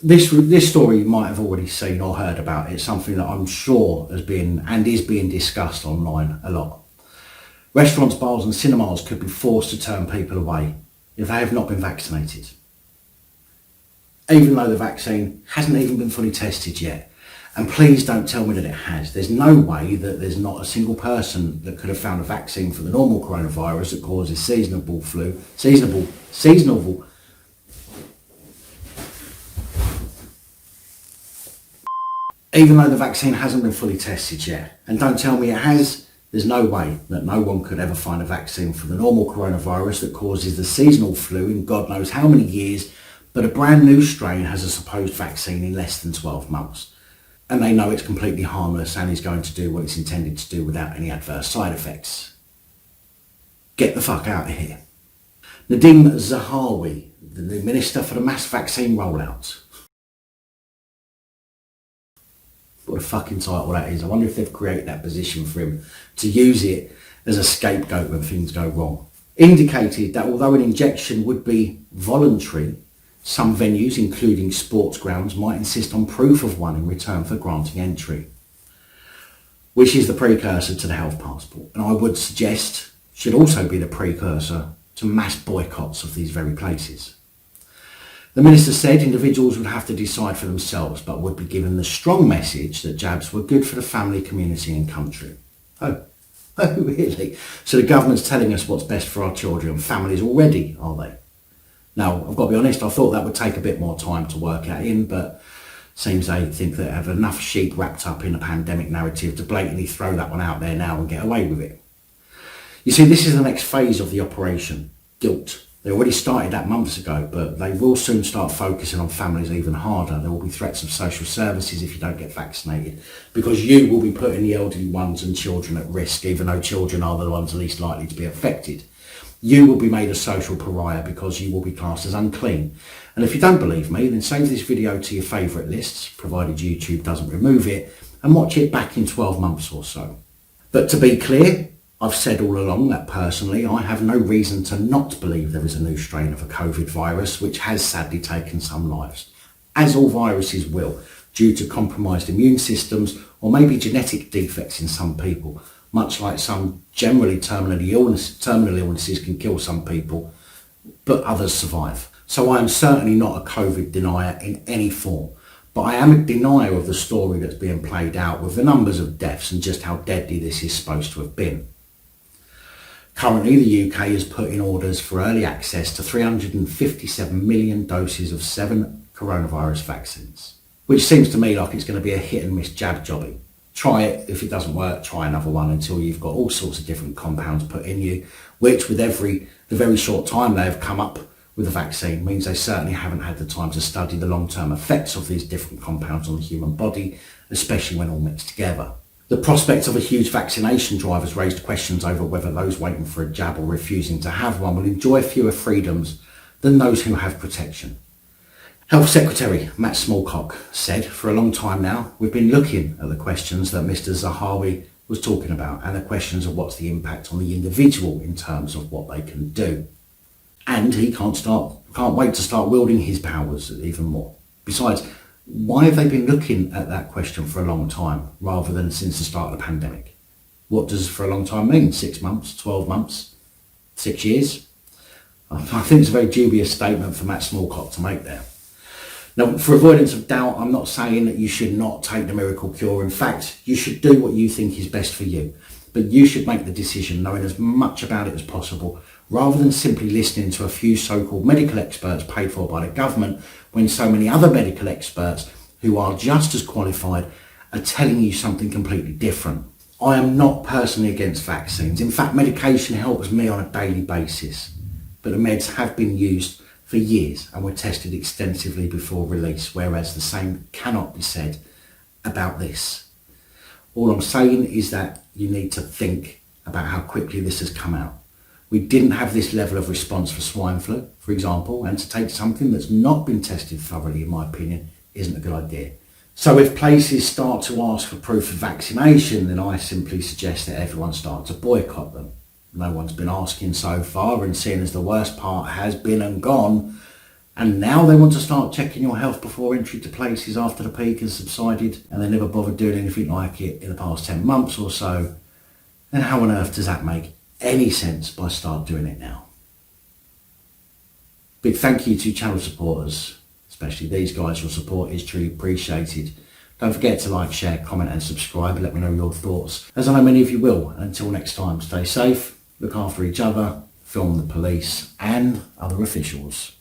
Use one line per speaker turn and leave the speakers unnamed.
This story you might have already seen or heard about. It's something that I'm sure has been and is being discussed online a lot. Restaurants, bars and cinemas could be forced to turn people away if they have not been vaccinated, even though the vaccine hasn't even been fully tested yet. And please don't tell me that it has. There's no way that there's not a single person that could have found a vaccine for the normal coronavirus that causes seasonal flu, even though the vaccine hasn't been fully tested yet. And don't tell me it has. There's no way that no one could ever find a vaccine for the normal coronavirus that causes the seasonal flu in God knows how many years, but a brand new strain has a supposed vaccine in less than 12 months. And they know it's completely harmless and is going to do what it's intended to do without any adverse side effects. Get the fuck out of here. Nadhim Zahawi, the new Minister for the Mass Vaccine Rollout. What a fucking title that is. I wonder if they've created that position for him to use it as a scapegoat when things go wrong. Indicated that although an injection would be voluntary, some venues, including sports grounds, might insist on proof of one in return for granting entry, which is the precursor to the health passport, and I would suggest should also be the precursor to mass boycotts of these very places. The minister said individuals would have to decide for themselves, but would be given the strong message that jabs were good for the family, community and country. Oh really? So the government's telling us what's best for our children and families already, are they? Now, I've got to be honest, I thought that would take a bit more time to work out in, but seems they think they have enough sheep wrapped up in a pandemic narrative to blatantly throw that one out there now and get away with it. You see, this is the next phase of the operation, guilt. They already started that months ago, but they will soon start focusing on families even harder. There will be threats of social services if you don't get vaccinated, because you will be putting the elderly ones and children at risk, even though children are the ones least likely to be affected. You will be made a social pariah because you will be classed as unclean. And if you don't believe me, then save this video to your favourite lists, provided YouTube doesn't remove it, and watch it back in 12 months or so. But to be clear, I've said all along that personally, I have no reason to not believe there is a new strain of a COVID virus, which has sadly taken some lives, as all viruses will, due to compromised immune systems or maybe genetic defects in some people. Much like some generally terminal illnesses can kill some people, but others survive. So I am certainly not a COVID denier in any form, but I am a denier of the story that's being played out with the numbers of deaths and just how deadly this is supposed to have been. Currently, the UK has put in orders for early access to 357 million doses of 7 coronavirus vaccines, which seems to me like it's going to be a hit and miss jab jobby. Try it. If it doesn't work, try another one until you've got all sorts of different compounds put in you, which with the very short time they have come up with a vaccine means they certainly haven't had the time to study the long-term effects of these different compounds on the human body, especially when all mixed together. The prospect of a huge vaccination drive has raised questions over whether those waiting for a jab or refusing to have one will enjoy fewer freedoms than those who have protection. Health Secretary Matt Smallcock said, for a long time now, we've been looking at the questions that Mr Zahawi was talking about and the questions of what's the impact on the individual in terms of what they can do. And he can't wait to start wielding his powers even more. Besides, why have they been looking at that question for a long time rather than since the start of the pandemic? What does for a long time mean? 6 months, 12 months, 6 years? I think it's a very dubious statement for Matt Smallcock to make there. Now, for avoidance of doubt, I'm not saying that you should not take the miracle cure. In fact, you should do what you think is best for you. But you should make the decision knowing as much about it as possible, rather than simply listening to a few so-called medical experts paid for by the government, when so many other medical experts who are just as qualified are telling you something completely different. I am not personally against vaccines. In fact, medication helps me on a daily basis. But the meds have been used for years and were tested extensively before release, whereas the same cannot be said about this. All I'm saying is that you need to think about how quickly this has come out. We didn't have this level of response for swine flu, for example, and to take something that's not been tested thoroughly, in my opinion, isn't a good idea. So if places start to ask for proof of vaccination, then I simply suggest that everyone start to boycott them. No one's been asking so far, and seeing as the worst part has been and gone, And now they want to start checking your health before entry to places after the peak has subsided, and they never bothered doing anything like it in the past 10 months or so, then how on earth does that make any sense by start doing it now? Big thank you to channel supporters, especially these guys. Your support is truly appreciated. Don't forget to like, share, comment and subscribe. Let me know your thoughts, as I know many of you will. And until next time, stay safe, look after each other, film the police and other officials.